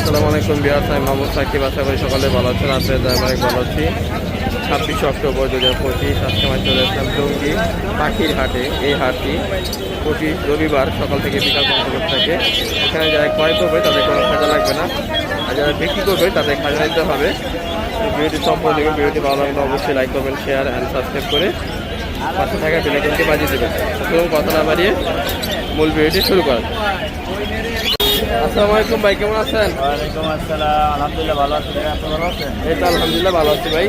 আসসালামু আলাইকুম বিহার সাহেব মোহাম্মদ সাকিব, আশা করি সকালে ভালো আছেন। আপনাদের আমি অনেক ভালো আছি। 26 অক্টোবর 2025 আজকে আমি চলে আসলাম টঙ্গী পাখির হাটে। এই হাটটি প্রতি রবিবার সকাল থেকে বিকাল পর্যন্ত থাকে। এখানে যারা ক্রয় করবে তাদের কোনো খাজা লাগবে না, আর যারা বিক্রি করবে তাদের খাজা নিতে হবে। ভিডিওটি সম্পূর্ণ দেখবেন। ভিডিওটি ভালো লাগলে অবশ্যই লাইক করবেন, শেয়ার অ্যান্ড সাবস্ক্রাইব করে পাশে থাকা বেলাইকনটি বাজিয়ে দেবেন। এবং কথা না বাড়িয়ে মূল ভিডিওটি শুরু করেন। আসসালামু আলাইকুম ভাই, কেমন আছেন? ওয়ালাইকুম আসসালাম, আলহামদুলিল্লাহ ভালো আছি। আপনি ভালো আছেন? এই তো আলহামদুলিল্লাহ ভালো আছি ভাই।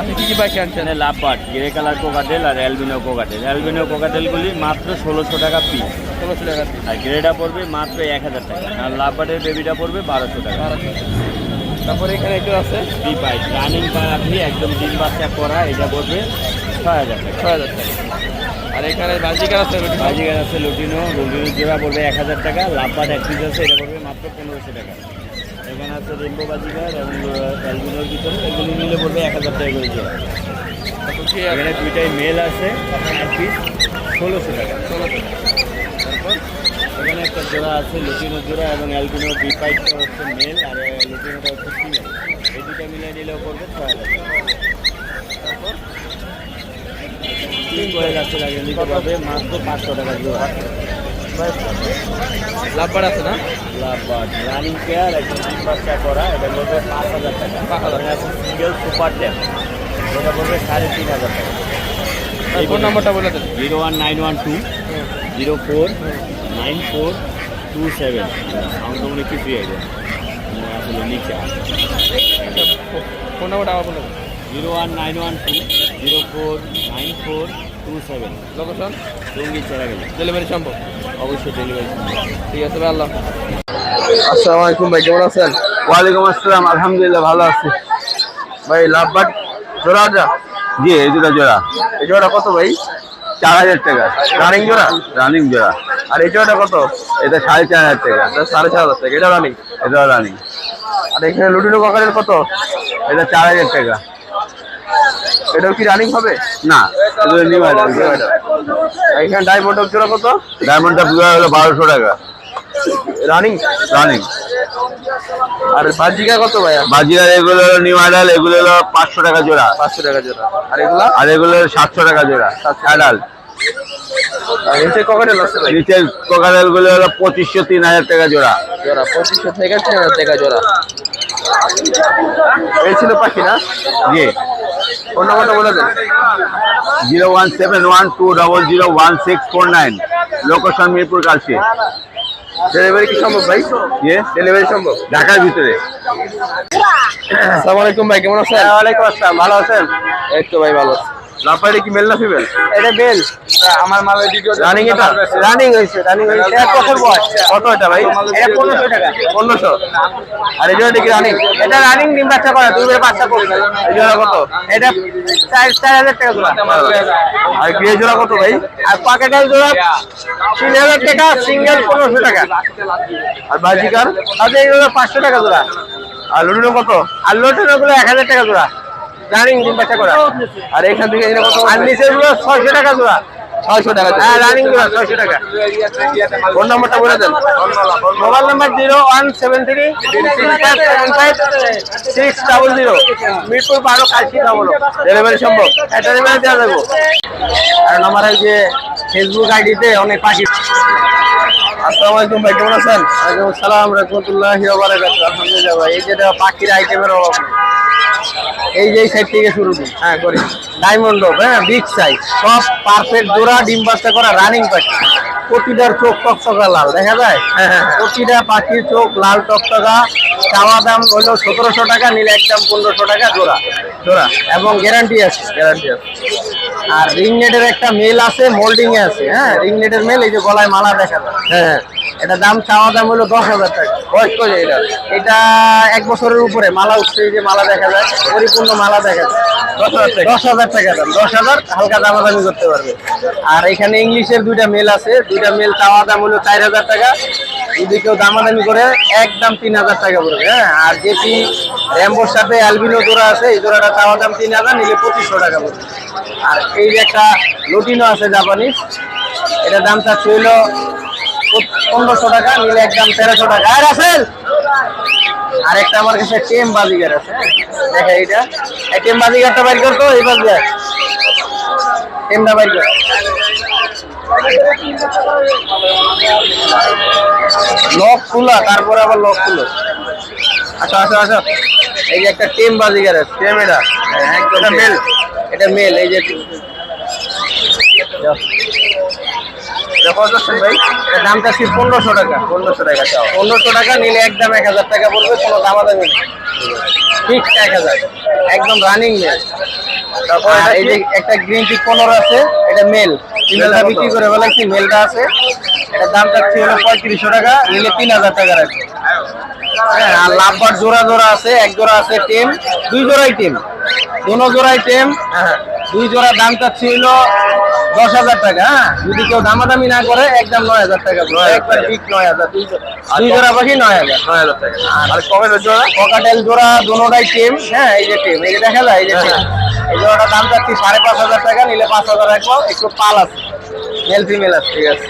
আপনি কি কি পাখি আনছেন? লাভবার্ড, গ্রে কালার কোকাটেল আর অ্যালবিনো কোকাটেল। অ্যালবিনো কোকাটেলগুলি মাত্র 1600 টাকা পিস। 1600 টাকা পিস। আর গ্রেটা পড়বে মাত্র 1000 টাকা। আর লাভবার্ডের বেবিটা পড়বে 1200 টাকা। তারপরে এখানে একটু আছে ডিপাইট রানিং পার, আপনি একদম ডিম বাচ্চা করা, এটা পড়বে 6000 টাকা। 6000 টাকা। আর এখানে বাজিকার আছে, বাজিগার আছে লুটিনো, লুটিনো জোড়া পড়বে 1000 টাকা। লাভবার্ড এক পিস আছে, এটা পড়বে মাত্র 1500 টাকা। এখানে আছে রেনবো বাজিগার এবং অ্যালবিনোর ভিতরে, এগুলি মিলে পড়বে 1000 টাকা করে জোড়া। এখানে দুইটাই মেল আছে, এক পিস 1600 টাকা। তারপর এখানে একটা জোড়া আছে লুটিনো জোড়া এবং অ্যালবিনোর ডিপাইটটা হচ্ছে মেল আর লুটিনোটা হচ্ছে ফিমেল। এই দুটো মিলে নিলেও পড়বে 6000 টাকা। তারপর তিন করে যাচ্ছে লাগে নিতে পারবে মাত্র 500 টাকা জোড়া। লাভবার আছে না? লাভবার্ড রানিং পেয়ার, একদম ডিম বাচ্চা করা, এটা পড়বে 5000 টাকা। 5000 আছে সিঙ্গেল সুপার ট্যাপ, এটা পড়বে 3500 টাকা। এই ফোন নাম্বারটা বলে দেন। 01912 049427। সাউন্ড মনে কি ফ্রি আছে আসলে নিচে ফোন নাম্বারটা আবার বলে দেন। 01912 049427। লোকেশন টঙ্গী চেরাগেলে। ডেলিভারি সম্ভব? অবশ্যই ডেলিভারি। ঠিক আছে ভাই, আল্লাহ। আসসালামু আলাইকুম ভাই, কেমন আছেন? ওয়ালাইকুম আসসালাম, আলহামদুলিল্লাহ ভালো আছি ভাই লাভবার্ড জোড়া যা? জি। এই দুটা জোড়া, এই জোড়াটা কত ভাই? 4000 টাকা রানিং জোড়া? রানিং জোড়া। আর এই জোড়াটা কত? এটা 4500 টাকা। 4500 টাকা। এটা রানিং? এটাও রানিং। আর এখানে লুটিনো কাকারের কত? এটা 4000 টাকা। এটাও কি রানিং হবে? না, এগুলো নিউ আইটেম। এখানে ডায়মন্ড জোড়া কত? ডায়মন্ডটা পুরো হলো 1200 টাকা রানিং? রানিং। আর বাজিকা কত ভাইয়া? বাজিরার এগুলো হলো নিউ আইডাল, এগুলো হলো 500 টাকা জোড়া। 500 টাকা জোড়া। আর এগুলা? আর এগুলো হলো 700 টাকা জোড়া আইডাল। আর নিচে ককাটেল আছে ভাই? নিচের কোকাটেল গুলো হলো 2500 3000 টাকা জোড়া। জোড়া 2500 থেকে 3000 টাকা জোড়া। এই ছিল পাখি না? জি। ফোন নাম্বারটা বলে দেন। 01712001649। লোকেশন মিরপুর কালসি। ডেলিভারি কি সম্ভব ভাই? জি। ডেলিভারি সম্ভব? ঢাকার ভিতরে। আসসালামু আলাইকুম ভাই, কেমন আছেন? ওয়ালাইকুম আসসালাম, ভালো আছেন? এই তো ভাই ভালো। লাভবার্ডে কি মেল না ফিমেল? এটা বেল। আমার মালের ভিডিও রানিং? এটা রানিং হয়েছে। 1 বছর বয়স। কত এটা ভাই? এটা 1500 টাকা। 1500। আর এই জোড়াটা কি রানিং? এটা রানিং ডিম বাচ্চা করা, 2 বের বাচ্চা করবে। এই জোড়া কত? এটা 4000 টাকা জোড়া। আর গ্রে জোড়া কত ভাই? আর পকেটাল জোড়া 3000 টাকা, সিঙ্গেল 1500 টাকা। আর বাজিকার? আর এগুলো 500 টাকা জোড়া। আর লুটিনো কত? আর লোটের গুলো 1000 টাকা জোড়া, রানিং ডিম বাচ্চা করা। আর এখান থেকে এখানে কত? আর নিচের গুলো 600 টাকা জোড়া। 600 টাকা। হ্যাঁ, রানিং জোড়া 600 টাকা। ফোন নাম্বারটা বলে দেন। Mobile number 017375600। Mirpur 12 Kalshi double. Delivery সম্ভব? এটা ডেলিভারি দেওয়া যাবো। কারণ আমার এই যে ফেসবুক আইডিতে অনেক পাখি। আসসালামু আলাইকুম ভাই, কেমন আছেন? ওয়ালাইকুম আসসালাম রাহমাতুল্লাহি ওয়া বারাকাতুহু। আলহামদুলিল্লাহ ভাই, এই যে পাখির আইটেমের অভাব নেই। এই যে সাইড থেকে শুরু করি। হ্যাঁ করি। ডায়মন্ড, হ্যাঁ বিগ সাইজ, সব পারফেক্ট জোড়া, ডিম বাচ্চা করা রানিং পাখি। প্রতিটার চোখ টকটকা লাল, দেখা যায়? প্রতিটা পাখির চোখ লাল টকটকা। চাওয়া দাম হলো 1700 টাকা, নিলে একদম 1500 টাকা জোড়া। জোড়া এবং গ্যারান্টি আছে। গ্যারান্টি আছে। আর রিংনেটের একটা মেল আছে, মোল্ডিং এ আছে। হ্যাঁ, রিংনেটের মেল, এই যে গলায় মালা দেখা যায়। হ্যাঁ, এটা দাম চাওয়া দাম হলো 10,000 টাকা। বয়স কত এটা? এটা 1 বছরের উপরে। মালা উঠছে, এই যে মালা দেখা যায়, পরিপূর্ণ মালা দেখা যায়। 10,000 টাকা। 10,000 টাকা দাম। 10,000, হালকা দামাদামি করতে পারবে। আর এখানে ইংলিশের 2টা মেল আছে, 2টা মেল চাওয়া দাম হলো 4000 টাকা। যদি কেউ দামাদামি করে একদম 3000 টাকা পড়বে। হ্যাঁ, আর যেটি র্যাম্বোর সাথে অ্যালবিনো জোড়া আছে, এই জোড়াটা চাওয়া দাম 3000, নিলে 2500 টাকা পড়বে। আর এই যে একটা লুটিনো আছে জাপানিজ, এটা দাম চাচ্ছে হইলো 1500 টাকা, নিলে একদম 1300 টাকা। আর রাসেল আরেকটা আমার কাছে টেম বাজিগার আছে, দেখা এইটা, এই টেম বাজিগারটা বাইর করতো, এই পাশ দিয়ে টেমটা বাইর কর। লক খোলা, তারপরে আবার লক খুলো। আচ্ছা আচ্ছা আচ্ছা, এই যে একটা টেম বাজিগার আছে, টেম এটা একদম মেল, এটা মেল। এই যে ভাই, এটা দামটা ছিল 1500 টাকা। 1500 টাকা চাও, 1500 টাকা নিলে একদম 1000 টাকা পড়বে, কোনো দামাদামি নেই, ঠিক 1000 একদম রানিং মেল। তারপর এই যে একটা গ্রিন টি কলার আছে, এটা মেল, ফিমেলটা বিক্রি করে ফেলাইছি, মেলটা আছে, এটার দামটা ছিল 3500 টাকা, নিলে 3000 টাকা রাখবে। হ্যাঁ, আর লাভবার জোড়া জোড়া আছে, এক জোড়া আছে টেম, দুই জোড়াই টেম, দোনো জোড়াই টেম। হ্যাঁ, দুই জোড়া দামটা ছিল 10,000 টাকা। হ্যাঁ, যদি কেউ দামাদামি না করে একদম 9,000 টাকা, একবার ঠিক 9,000, দুই জোড়া পাখি 9,000 টাকা। আর কমের জোড়া ককাটেল জোড়া দোনোটাই টেম। হ্যাঁ, এই যে টেম, এই যে দেখা যায়, এই যে টেম, এই জোড়াটার দাম যাচ্ছে 5,500 টাকা, নিলে 5,000 রাখবো, একটু পাল আছে, মেল ফিমেল আছে, ঠিক আছে।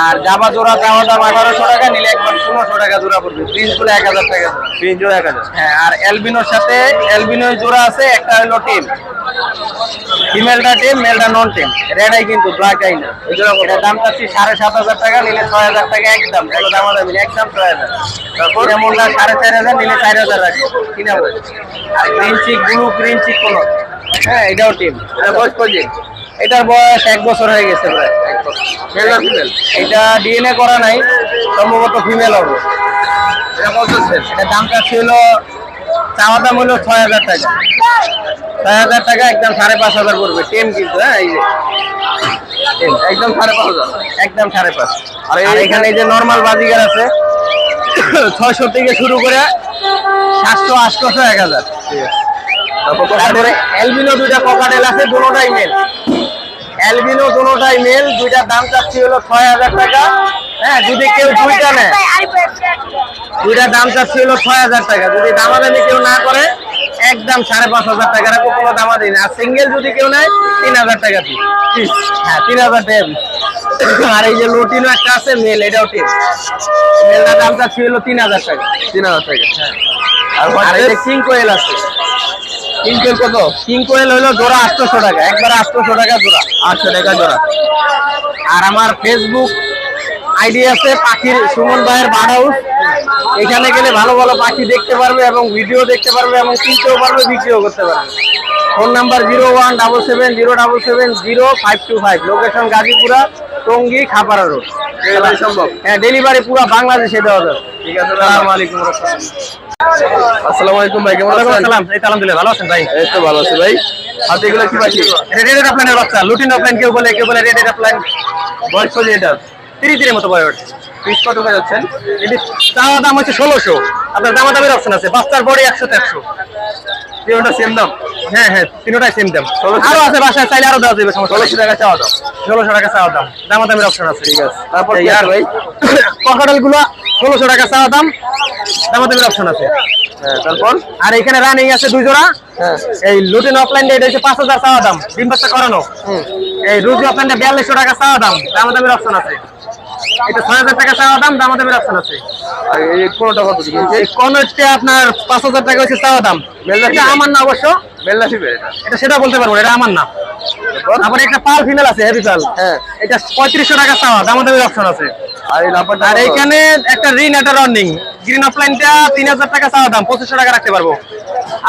আর জাবা জোড়া চাওয়া দাম 1800 টাকা, নিলে একবার 1500 টাকা জোড়া পড়বে, প্রিন্স গুলো 1000 টাকা, প্রিন্স জোড়া 1000। হ্যাঁ, আর অ্যালবিনোর সাথে অ্যালবিনো জোড়া আছে, একটা হলো টেম, ফিমেলটা টেম, মেলটা নন টেম, রেড আই কিন্তু ব্ল্যাক আই না। এটার দাম চাচ্ছি 7,500 টাকা, নিলে 6,000 টাকা একদম, কোনো দামাদামি নেই, একদম 6,000। তারপর এমনটা 4,500, নিলে 4,000 রাখবো, কিনা বলে। আর green cheek, blue green cheek কোনো, হ্যাঁ এটাও টিম। বয়স কদিন? এটার বয়স 1 বছর হয়ে গেছে প্রায়। মেল না ফিমেল? এটা ডিএনএ করা নাই, সম্ভবত ফিমেল হবে। এটা কত ছিল? এটার দামটা ছিল, চাওয়া দাম হলো 6,000 টাকা। 6,000 টাকা, একদম 5,500 পড়বে, টেম কিন্তু। হ্যাঁ, এই যে টেম, একদম 5,500, একদম 5,500। আর এখানে এই যে নর্মাল বাজিগার আছে, 600 থেকে শুরু করে 700, 800, 1000। তারপরে অ্যালবিনো দুইটা ককাটেল আছে, দুটোটাই মেল, অ্যালবিনো দুটোটাই মেল, দুইটার দাম চাচ্ছি হলো 6,000 টাকা। হ্যাঁ, যদি কেউ দুইটা নেয়, দুইটার দাম চাচ্ছি হলো 6,000 টাকা, যদি দামাদামি কেউ না করে একদম 5,500 টাকা রাখবো, কোনো দামাদামি না। আর সিঙ্গেল যদি কেউ নেয় 3,000 টাকা পিস। হ্যাঁ, 3,000 টাকা পিস। আর এই যে লোটিনো একটা আছে মেল, এটাও টিম, মেলটার দাম চাচ্ছি হলো 3,000 টাকা। 3,000 টাকা। হ্যাঁ, আর এই যে কিং কোয়েল আছে, কিং কোয়েল কত? কিং কোয়েল হলো জোড়া 800 টাকা, একবার 800 টাকা জোড়া, 800 টাকা জোড়া। আর আমার ফেসবুক আইডি আছে পাখির সুমন ভাইয়ের বার্ড হাউস, এখানে গেলে ভালো ভালো পাখি দেখতে পারবে এবং ভিডিও দেখতে পারবে এবং কিনতেও পারবে, বিক্রিও করতে পারবে। Phone number 017707700525, location Gazipura, Tongi, Khapara road. Delivery সম্ভব? হ্যাঁ, ডেলিভারি পুরো বাংলাদেশে দেওয়া যাবে। ঠিক আছে, আসসালামু আলাইকুম। আসসালামু আলাইকুম ভাই, কেমন আছেন? আসসালাম, এই তো আলহামদুলিল্লাহ, ভালো আছেন ভাই? এই তো ভালো আছি ভাই। হাতে এগুলো কি পাখি? রেড অফলাইনের বাচ্চা, লুটিন অফলাইন কেউ বলে, কেউ বলে রেড অফলাইন। বয়স কত এটা? 3 মতো বয়স। পিস কত করে যাচ্ছেন? এটি চাওয়া দাম হচ্ছে 1600, আপনার দামাদামের অপশন আছে, বাচ্চার বডি 100 150। তিনটা সেম দাম? হ্যাঁ হ্যাঁ, তিনটাই সেম দাম। আরো আছে বাসায়, চাইলে আরো দেওয়া যাবে, 1600 টাকা চাওয়া দাম, 1600 টাকা চাওয়া দাম, দামাদামের অপশন আছে। ঠিক আছে, তারপর ভাই ককাটেল গুলো 1600 টাকা চাওয়া দাম, দামাদামের অপশন আছে। হ্যাঁ, তারপর আর এখানে রানিং আছে 2 জোড়া। হ্যাঁ, এই লুটিন অফলাইন এটা হচ্ছে 5,000 চাওয়া দাম, ডিম বাচ্চা করানো। এই রুজি অফলাইনটা 4200 টাকা চাওয়া দাম, দামাদামের অপশন আছে। এটা 6,000 টাকা চাওয়া দাম, দামাদামের অপশন আছে। আর এই কোনটা কত দিবেন? এই কোনটা আপনার 5,000 টাকা হচ্ছে চাওয়া দাম। এটা আমার না অবশ্য, মেলনা ফিমেল এটা সেটা বলতে পারবো, এটা আমার না। তারপরে একটা পাল ফিমেল আছে, হেভি পাল। হ্যাঁ, এটা 3500 টাকা চাওয়া, দামাদামের অপশন আছে। আর এইখানে একটা রিন, একটা রানিং গ্রিন অফলাইনটা 3,000 টাকা চাওয়া দাম, 2500 টাকা রাখতে পারবো।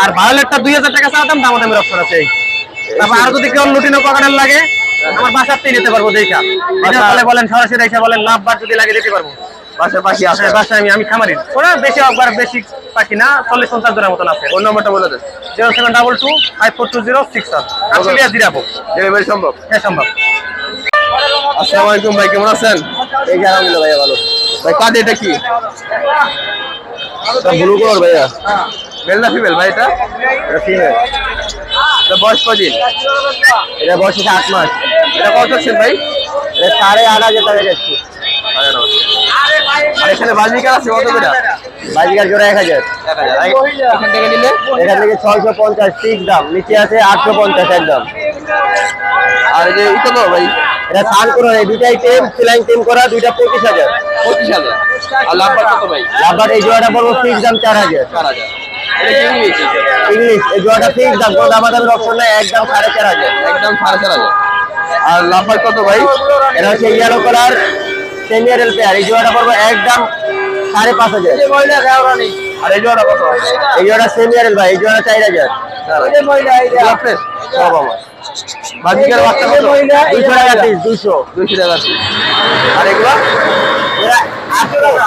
আর ভায়োলেটটা 2,000 টাকা চাওয়া দাম, দামাদামের অপশন আছে। তারপর আর যদি কেউ লুটিনো ককাটেল লাগে, আমার বাসাতেই নিতে পারবো, দেখা বলেন, সরাসরি এসে বলেন, লাভবার যদি লাগে দিতে পারবো। বাসায় পাখি আছে? বাসায় আমি খামারি, ওরা বেশি একবার বেশি পাখি না, 40-50 জনের মতন আছে। ফোন নাম্বারটা বলে দেন। 0722542067। আশুলিয়া জিরাবো। ডেলিভারি সম্ভব? হ্যাঁ, সম্ভব। আসসালামু আলাইকুম ভাই, কেমন আছেন? এই যে আলহামদুলিল্লাহ ভাইয়া, ভালো। ভাই কাজে এটা কি? ব্লু কালার ভাইয়া, মেল না ফিমেল ভাই? এটা ফিমেল। এটা বয়স কদিন? এটা বয়স 8 মাস। এটা কত চাচ্ছেন ভাই? এটা 8,500 টাকা যাচ্ছে। আর এখানে বাজিকার আছে কত করে? বাজিকার জোড়া 1,000। এখান থেকে নিলে? এখান থেকে 650 ঠিক দাম, নিচে আছে 850 একদম। আর এই যে এটা তো ভাই এটা সান করা, এই দুইটাই টেম ফ্লাইং টেম করা, দুইটা 25,000। 25,000। আর লাভবার কত ভাই? লাভবার এই জোড়াটা পড়বো ফিক্স দাম 4,000। 4,000। এটা কি ইংলিশ? ইংলিশ এই জোড়াটা ফিক্স দাম, কোনো দামাদামের অপশন নাই, একদম 4,500। একদম 4,500। আর লাভবার কত ভাই? এটা হচ্ছে ইয়েলো কালার সেমিয়ারেল পেয়ার, এই জোড়াটা পড়বো একদম 5,500। আর এই জোড়া কত? এই জোড়া সেমিয়ারেল ভাই, এই জোড়া 4,000। সব আমার বাজিকার বাচ্চা কত? 200 টাকা পিস, 200। 200 টাকা piece। আর এগুলো এরা 800 টাকা।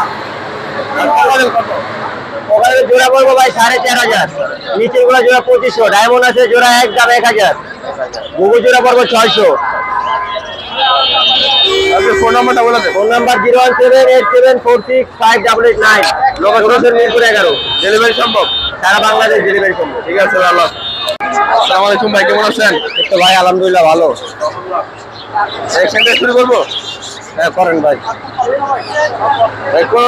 ওখানে জোড়া পড়বো ভাই 4,500। নিচের গুলো জোড়া 2500, ডায়মন্ড আছে জোড়া একদম 1,000। গুগু জোড়া পড়বো 600। আপনি ফোন নাম্বারটা বলে দেন। Phone number 01787465889, location Mirpur 11। Delivery সম্ভব? সারা বাংলাদেশ ডেলিভারি সম্ভব। ঠিক আছে আল্লাহ। আসসালামু আলাইকুম ভাই, কেমন আছেন? তো ভাই আলহামদুলিল্লাহ ভালো। এখান থেকে শুরু করবো? হ্যাঁ করেন ভাই। ভাই কোন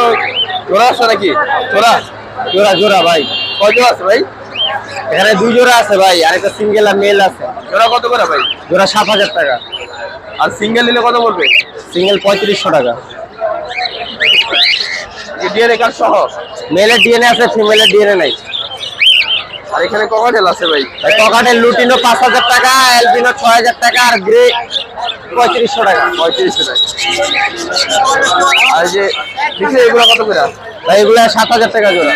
জোড়া আছে নাকি? জোড়া জোড়া জোড়া ভাই, কয় জোড়া আছে ভাই? এখানে 2 জোড়া আছে ভাই, আর একটা সিঙ্গেল আর মেল আছে। জোড়া কত করে ভাই? জোড়া 7,000 টাকা। আর সিঙ্গেল নিলে কত পড়বে? সিঙ্গেল 3500 টাকা। ডিএনএ কার্ড সহ? মেলের ডিএনএ আছে, ফিমেলের ডিএনএ নাই। আর এখানে ককাটেল আছে ভাই? ককাটের লুটিনো 5,000 টাকা, অ্যালবিনো 6,000 টাকা, আর গ্রে 3500 টাকা। 3500 টাকা। আর যে নিচে এগুলো কত করে? ভাই এগুলো 7,000 টাকা জোড়া।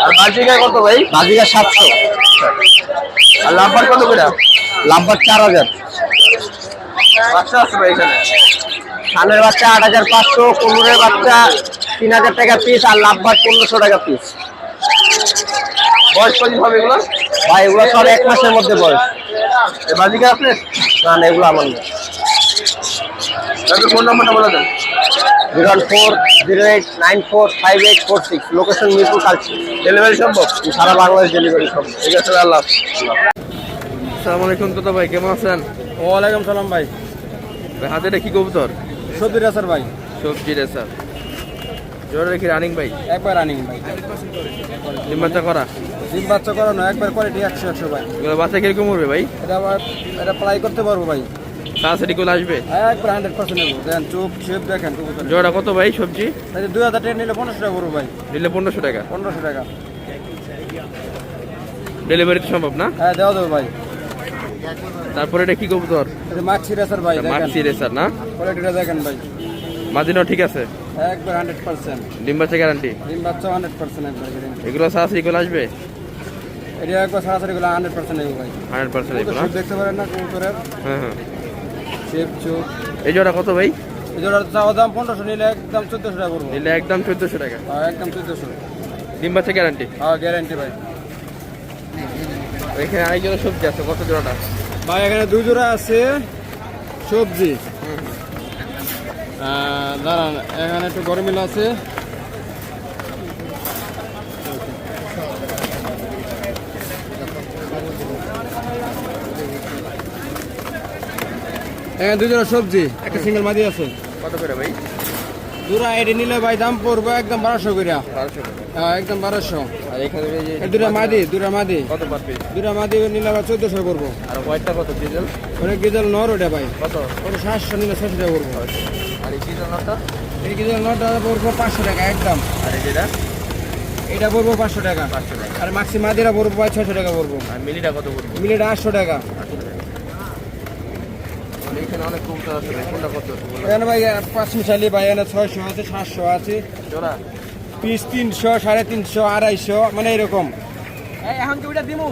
আর বাজিকার কত ভাই? বাজিকা 700। আর লাভবার কত করে? লাভবার 4,000। বাচ্চা আছে ভাই এখানে? ধানের বাচ্চা 8,500, কুমড়ের বাচ্চা 3,000 টাকা পিস, আর লাভবার 1,500 টাকা পিস। বয়স কত হবে এগুলো? ভাই এগুলো সব 1 মাসের মধ্যে বয়স। এই বাজিকার আপনার? না না, এগুলো আমার না। তাহলে ফোন নাম্বারটা বলে দেন। 01408945846, লোকেশন মিরপুর কালচি। ডেলিভারি সম্ভব? সারা বাংলাদেশ ডেলিভারি সম্ভব। ঠিক আছে আল্লাহ। আসসালামু আলাইকুম দাদা ভাই, কেমন আছেন? ওয়ালাইকুম সালাম ভাই। ভাই হাতে এটা কি কবুতর? সবজি রেসার ভাই, সবজি রেসার। জোড়া রেখে রানিং ভাই? একবার রানিং ভাই। ডিম বাচ্চা করা? ডিম বাচ্চা করানো, একবার কোয়ালিটি 100 ভাই। এগুলো বাচ্চা কিরকম উঠবে ভাই? এটা আবার এটা প্লাই করতে পারবো ভাই, তাড়াতাড়ি করে আসবে? একবার 100% নেবো। দেখেন চোখ শেপ দেখেন কবুতর। জোড়া কত ভাই সবজি? 2000 টাকা নিলে 1500 টাকা পড়বো ভাই। নিলে 1500 টাকা। 1500 টাকা। ডেলিভারি তো সম্ভব না? হ্যাঁ দেওয়া দেবো ভাই। তারপরে এটা কি কবুতর? এটা মাক্সি রেসার ভাই, দেখেন মাক্সি রেসার না? কোয়ালিটিটা দেখেন ভাই, মাদিনাও ঠিক আছে? একবার 100%। ডিম বাচ্চা গ্যারান্টি? ডিম বাচ্চা 100% একবার guarantee। এগুলো তাড়াতাড়ি করে আসবে? এটা একবার সরাসরি গুলো 100% নেবো ভাই। 100% এগুলো না? শেপ দেখতে পারেন না কবুতরের হ্যাঁ হ্যাঁ। শেপ চোখ। এই জোড়া কত ভাই? এই জোড়ার চাওয়া দাম 1500, নিলে একদম 1400 টাকা পড়বো। নিলে একদম 1400 টাকা। হ্যাঁ একদম 1400। ডিম বাচ্চা গ্যারান্টি? হ্যাঁ গ্যারান্টি ভাই। এখানে আরেকজন সবজি আছে, কত জোড়াটা? ভাই এখানে 2 জোড়া আছে সবজি। দাঁড়ান, এখানে একটু গরমিল আছে। এখানে 2 জোড়া সবজি, একটা সিঙ্গেল মাদি আছে। কত করে ভাই? জোড়া এটি নিলে ভাই দাম পড়বে একদম 1200 করে। 1200 টাকা। হ্যাঁ একদম 1200। আর এখানে এই যে দুটা মাদি কত পার পিস? দুটা মাদি নিলে আবার 1400 করবো। আর হোয়াইটটা কত ডিজেল? ওটা গিজাল নর ওটা ভাই, কত? ওটা 700 নিলে 600 টাকা করবো। আর এই ডিজেল নটটা? এই গিজাল নরটা পড়বো 500 টাকা একদম। আর এই যেটা? এটা পড়বো 500 টাকা। 500 টাকা। আর মাক্সি মাদিরা পড়বো ভাই 600 টাকা পড়বো। আর মিলিটা কত পড়বে? মিলেটা 800 টাকা। 800 টাকা। আর এখানে অনেক কবুতর আছে ভাই, কোনটা কত? এখানে ভাই 5 মিশালি ভাই, এখানে 600 আছে, 700 আছে, জোড়া? পিস 300, 350, 250, মানে এরকম। এখন কি ওইটা দিমু?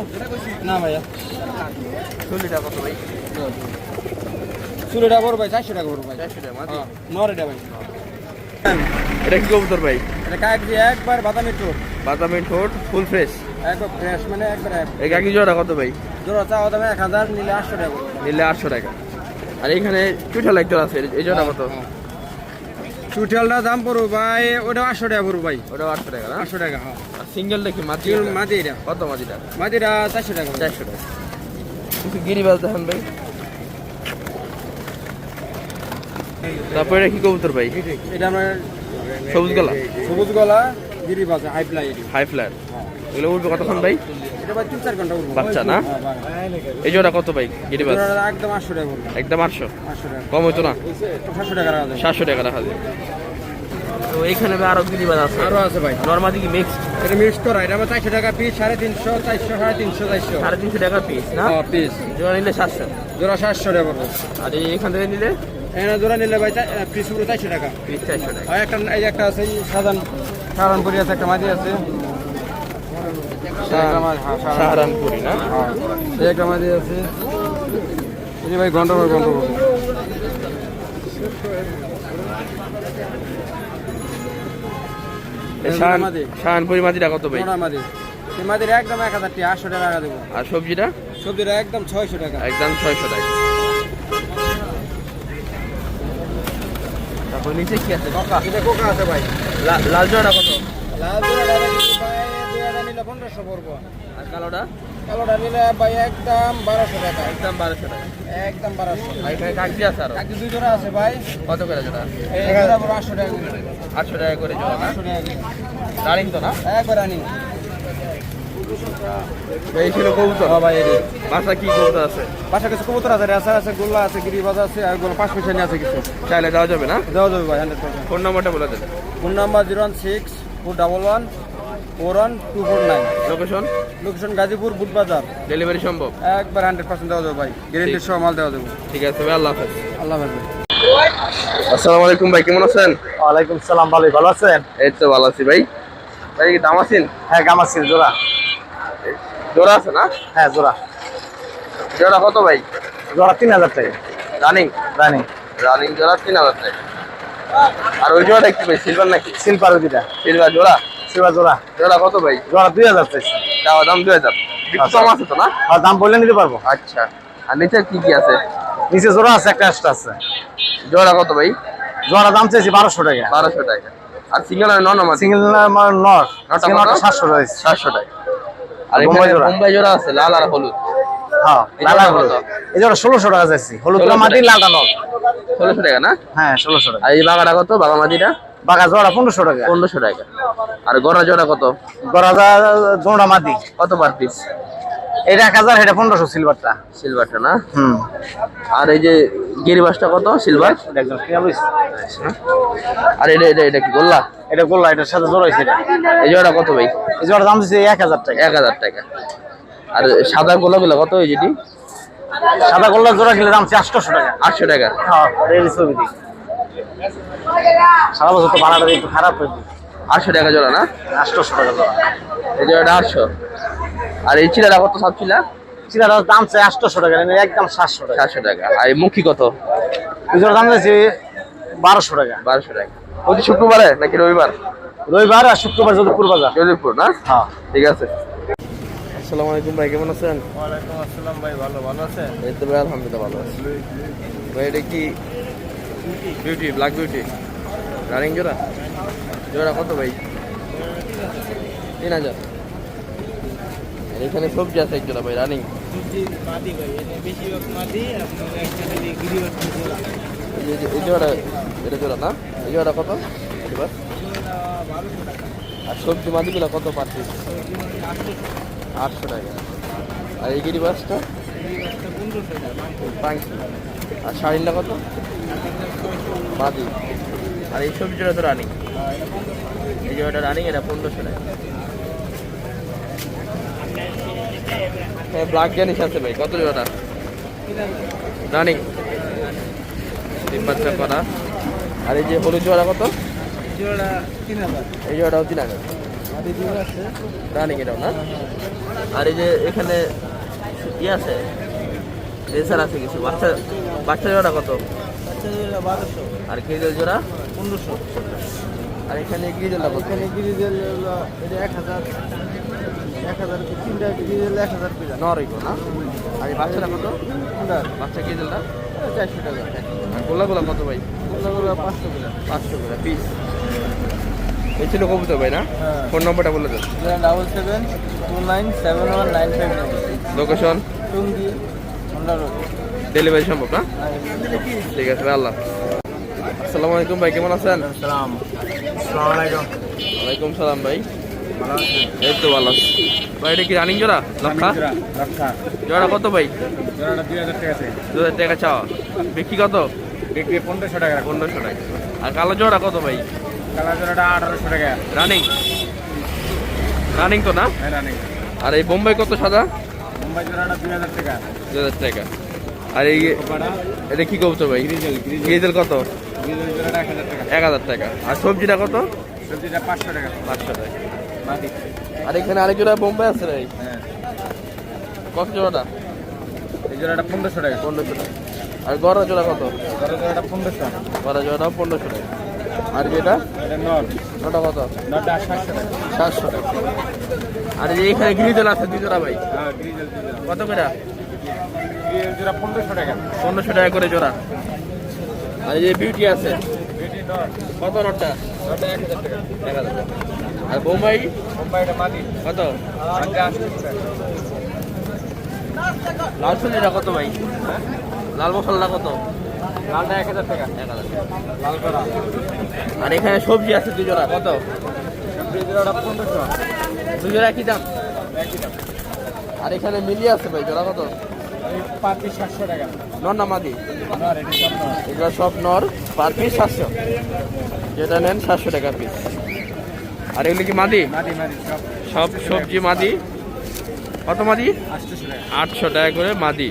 না ভাইয়া। চল্লিটা কত ভাই? চুলেটা পড়বো ভাই 400 টাকা পড়বো ভাই। 400 টাকা মাদি? নর এটা ভাই। এটা কি কবুতর ভাই? এটা কাকি একবার বাদামি টোপ, বাদামি ঠোঁট, ফুল ফ্রেশ। একবার ফ্রেশ, মানে একবার এই কাকি জোড়া কত ভাই? জোড়া চাওয়া দামে 1000, নিলে 800 টাকা পড়বো। নিলে 800 টাকা। আর এখানে চুঠাল এক জোড়া আছে, এই জোড়া কত? চুটিয়ালটা দাম পড়বো ভাই, ওটা 800 টাকা পড়বো ভাই। ওটা 800 টাকা না? 800 টাকা। হ্যাঁ আর সিঙ্গেল দেখি মাদি? মাদি এটা, কত মাদিটা? মাদিটা 400 টাকা। 400 টাকা। কিছু গিরিবাজ দেখেন ভাই। তারপরে এটা কি কবুতর ভাই? এটা আমার সবুজ গলা? সবুজ গলা গিরিবাজ হাই ফ্লাই। High flat. এগুলো উঠবে কতক্ষণ ভাই? এটা ভাই 3-4 ঘন্টা উঠবো। বাচ্চা না? এই জোড়া কত ভাই গিরিবাস? একদম 800 টাকা বলবো। একদম 800 টাকা। কম হতো না? 700 টাকা রাখা যাবে। 700 টাকা রাখা যায়। তো এইখানে ভাই আরো গিরিবাস আছে? আরো আছে ভাই। নরমালি কি মিক্স? এটা মিক্স করা, এটা আমার 400 টাকা পিস, 350, 400, 350, 400। 350 টাকা পিস না? হ্যাঁ পিস। জোড়া নিলে 700। জোড়া 700 টাকা পড়বে। আর এখান থেকে নিলে এখানে জোড়া নিলে ভাই পিস পুরো 400 টাকা। পিস 400 টাকা। আর একটা এই একটা আছে সাধারণপুরি আছে, একটা মাঝি আছে। সাহারানপুরি না? এই একটা মাঝি আছে। এই যে ভাই ঘন্টা পর ঘন্টা পড়বে। সাহারানপুরি মাদিটা কত ভাই? মাদি এই মাদির একদম 1000 টাকা, 800 টাকা রাখা দেবো। আর সবজিটা? সবজিটা একদম 600 টাকা। একদম 600 টাকা। তারপর নিচে কি আছে? কোকা। এটা কোকা আছে ভাই। লাল জোড়া কত? লাল জোড়া নিলে ভাই 2000 নিলে 1500 পড়বো। আর কালোটা? কালোটা নিলে ভাই একদম 1200 টাকা। একদম 1200 টাকা। একদম 1200। আর এখানে কাগজি আছে আরো? কাকি দুই জোড়া আছে ভাই। কত করে জোড়া? এই জোড়া পুরো 800 টাকা করে। 800 টাকা করে জোড়া না? 800 টাকা করে। দাঁড়িং তো না? একবার আনি। এই ছিল কবুতর। হ্যাঁ ভাই এর বাসা কি কবুতর আছে? পাশে কিছু কবুতর আছে, রেসা আছে, গোল্লা আছে, গিরিবাজ আছে, আর গোল 5 পয়সা নিয়ে আছে কিছু। চাইলে দেওয়া যাবে না? দেওয়া যাবে ভাই 100%। ফোন নাম্বারটা বলে দেন। Phone number 016-411-41249। Location? Location Gazipur বুটবাজার। ডেলিভারি সম্ভব? একবার 100% দেওয়া যাবে ভাই, গ্যারেন্টি সহ মাল দেওয়া যাবে। ঠিক আছে ভাই, আল্লাহ হাফেজ। আল্লাহ হাফেজ। আসসালামু আলাইকুম ভাই, কেমন আছেন? ওয়ালাইকুম সালাম, ভালো আছেন? এই তো ভালো আছি ভাই। ভাই কি দাম আছেন? হ্যাঁ গামাসির জোড়া। জোড়া আছে না? হ্যাঁ জোড়া। জোড়া কত ভাই? জোড়া 3000 টাকা। রানিং? রানি রানিং জোড়া 3000 টাকা। আর ওই জোড়াটা কি ভাই, সিলভার নাকি? সিলভার দুইটা। সিলভার জোড়া? সিলভার জোড়া। জোড়া কত ভাই? জোড়া 2000 চাইছি। তাও দাম 2000। একটু কম আছে তো না? আর দাম বললে নিতে পারবো। আচ্ছা। আর নিচে কি কি আছে? নিচে জোড়া আছে, একটা এক্সট্রা আছে। জোড়া কত ভাই? জোড়া দাম চাইছি 1200 টাকা। 1200 টাকা। আর সিঙ্গেল আর নন আমার? সিঙ্গেল নর সিঙ্গেল 700 টাকা। 700 টাকা। আর বোম্বাই এখানে জোড়া। বোম্বাই জোড়া আছে, লাল আর হলুদ। হ্যাঁ এই লাল জোড়া হলুদ। কত? এই জোড়া 1600 টাকা চাইছি। হলুদ 1600 মাটি, লালটা নর। 1600 টাকা না? হ্যাঁ 1600 টাকা। আর এই বাগাটা কত? বাগামাদিটা? বাগা জোড়া 1500 টাকা। 1500 টাকা। আর গড়া জোড়া কত? গরাজা জোড়া মাটি। কত পার পিস? এটা 1000, এটা 1500 সিলভারটা। সিলভারটা না? হুম। আর এই যে গিরিবাসটা কত সিলভার? এটা একদম কিনা লইছি। আর এটা এটা এটা কি গোল্লা? এটা গোল্লা, এটার সাথে জোড়া হইছে এটা। এই জোড়া কত ভাই? এই জোড়া দাম দিছে 1000 টাকা। 1000 টাকা। আর সাদা গোলাগুলো কত এই যেটি? সাদা গোল্লা জোড়া কিনলে দাম 800 টাকা। 800 টাকা। হ্যাঁ রেডি ছবি দি। সারা বছর তো বানাটা একটু খারাপ হয়ে যায়। 800 টাকা জোড়া না? 800 টাকা জোড়া। এই জোড়াটা 800। আর এই চিলাটা কত সব চিলা? চিলার দাম চাই 800 টাকা, একদম 700 টাকা। 700 টাকা। আর এই মুখী কত? এই জোড়া দাম দিয়েছি 1200 টাকা। 1200 টাকা। প্রতি শুক্রবারে নাকি রবিবার? রবিবার আর শুক্রবার যদুপুর বাজার। জয়দেবপুর না? হ্যাঁ ঠিক আছে। আসসালামু আলাইকুম ভাই, কেমন আছেন? ওয়ালাইকুম আসসালাম ভাই, ভালো আছেন? এই তো ভাই আলহামদুলিল্লাহ ভালো আছি। ভাই এটা কি বিউটি, ব্ল্যাক বিউটি রানিং জোড়া? জোড়া কত ভাই? 3000। আর এখানে সবজি আছে এক জোড়া ভাই রানিং। মাদি ভাই, এটা বেশিরভাগ মাদি, আপনার এখানে গিরিবাজ জোড়া। এই জোড়া, এটা জোড়া না? এই জোড়া কত? এবার 1200 টাকা। আর সবজি মাদিগুলো কত পার পিস? 800 টাকা। আর এই গিরিবাসটা? গিরিবাজটা 1500 টাকা। পাঙ্কি। আর শাড়িটা কত? মাদি। আর এই সবজি জোড়া তো রানিং। এই জোড়াটা রানিং, এটা 1500 টাকা। হ্যাঁ ব্ল্যাক জানিস আছে ভাই, কত জোড়াটা? রানিং। 3 বাচ্চা করা। আর এই যে হলুদ জোড়া কত? জোড়া 3000। এই জোড়াটাও 3000। মাদি জোড়া আছে রানিং এটাও না? আর এই যে এখানে ইয়ে আছে, রেসার আছে কিছু। বাচ্চা বাচ্চা জোড়া কত? বাচ্চা জোড়া 1200। আর গ্রিজেল জোড়া? 1500। আর এখানে গ্রিজেলটা কত? এখানে গিরিজেল এটা 1000। 1000 তিনটা গিরিজেল 1000 টাকা। নরইগো না? আর এই বাচ্চাটা কত? বাচ্চা গ্রিজেলটা 400 টাকা। আর গোলাগুলা কত ভাই? ওগুলো 500 টাকা। 500 করে পিস। এই ছিল কবুতর ভাই না? হ্যাঁ। ফোন নম্বরটা বলে দেন। 7729719596। লোকেশন? Tongi Honda road. ডেলিভারি সম্ভব না? ঠিক আছে ভাই, আল্লাহ। আসসালামু আলাইকুম ভাই, কেমন আছেন? আসসালাম। আসসালামু আলাইকুম। ওয়ালাইকুম সালাম ভাই। ভালো আছে এই তো ভালো আছি ভাই। এটা কি রানিং জোড়া লক্ষা? লক্ষা জোড়া কত ভাই? জোড়াটা 2000 টাকা আছে। 2000 টাকা চাওয়া, বিক্রি কত? বিক্রি 1500 টাকা। 1500 টাকা। আর কালো জোড়া কত ভাই? কালা জোড়াটা 1800 টাকা। রানিং? রানিং তো না? হ্যাঁ রানিং। আর এই বোম্বাই কত সাদা? মুম্বাই জোড়াটা 2000 টাকা। 2000 টাকা। আর এই কোপাটা এটা কি কবুতর ভাই? গ্রিজেল কত? গ্রিজেল জোড়াটা 1000 টাকা। 1000 টাকা। আর সবজিটা কত? সবজিটা 500 টাকা। 500 টাকা। মাটি। আর এখানে আরেক জোড়া বোম্বাই আছে ভাই, হ্যাঁ কত জোড়াটা? এই জোড়াটা 1500 টাকা। 1500 টাকা। আর গড়া জোড়া কত? বড় জোড়াটা 1500 টাকা। গড়া জোড়াটাও 1500 টাকা। আর যেটা এটা নর। ওটা কত? নরটা 700 টাকা। 700 টাকা। আর এই যে এখানে গ্রিজেল আছে দুই জোড়া ভাই, হ্যাঁ গ্রিজেল জোড়া। কত করে? গ্রিজেল জোড়া 1500 টাকা। 1500 টাকা করে জোড়া। আর এই যে বিউটি আছে, এটি নর। কত নটটা? নরটা 1000 টাকা। 1000 টাকা। আর বোম্বাই মুম্বাইটা মাটি। কত? মাটিটা 800 টাকা। লাল সবজিটা কত ভাই? লাল মশলা কত? লালটা 1000 টাকা। 1000 টাকা। লাল করা। আর এখানে সবজি আছে দুই জোড়া, কত? সবজি জোড়াটা 1500। দুই জোড়া কি দাম? একই দাম। আর এখানে মিলি আছে ভাই, জোড়া কত? এই পার পিস 700 টাকা। নর না মাদি? নর এটি সব নর। এগুলো সব নর, পার পিস 700। যেটা নেন 700 টাকা পিস। আর এগুলো কি মাদি? মাটি মাটি সব সব সবজি মাদি। কত মাদি? 800 টাকা। 800 টাকা করে মাদি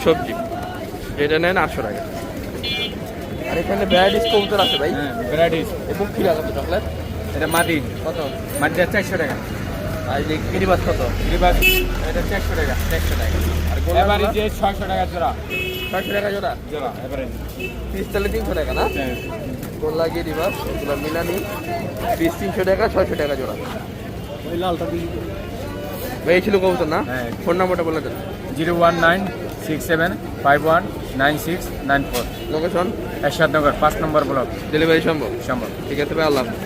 সবজি, যেটা নেন 800 টাকা। আর এখানে ভ্যারাইটিস কবুতর আছে ভাই, হ্যাঁ ভ্যারাইটিস। এবং খিরা কত চকলেট এটা মাটি। কত? মাটিটা 400 টাকা। আর এই যে গিরিবাস কত? গিরিবাস এটা 400 টাকা। 100 টাকা। আর এবারে গোলাপ যে 600 টাকা জোড়া। 600 টাকা জোড়া, জোড়া এবারে পিস তাহলে 300 টাকা না? গোল্লা গিরিবাস এগুলো মিলানি পিস 300 টাকা, 600 টাকা জোড়া। ওই লালটা দিই। ভাই এই ছিল কবুতর না? হ্যাঁ। ফোন নাম্বারটা বলে দেন। 01967519694। লোকেশন এরশাদনগর 5 নম্বর ব্লক। ডেলিভারি সম্ভব? সম্ভব। ঠিক আছে ভাই, আল্লাহ হাফেজ।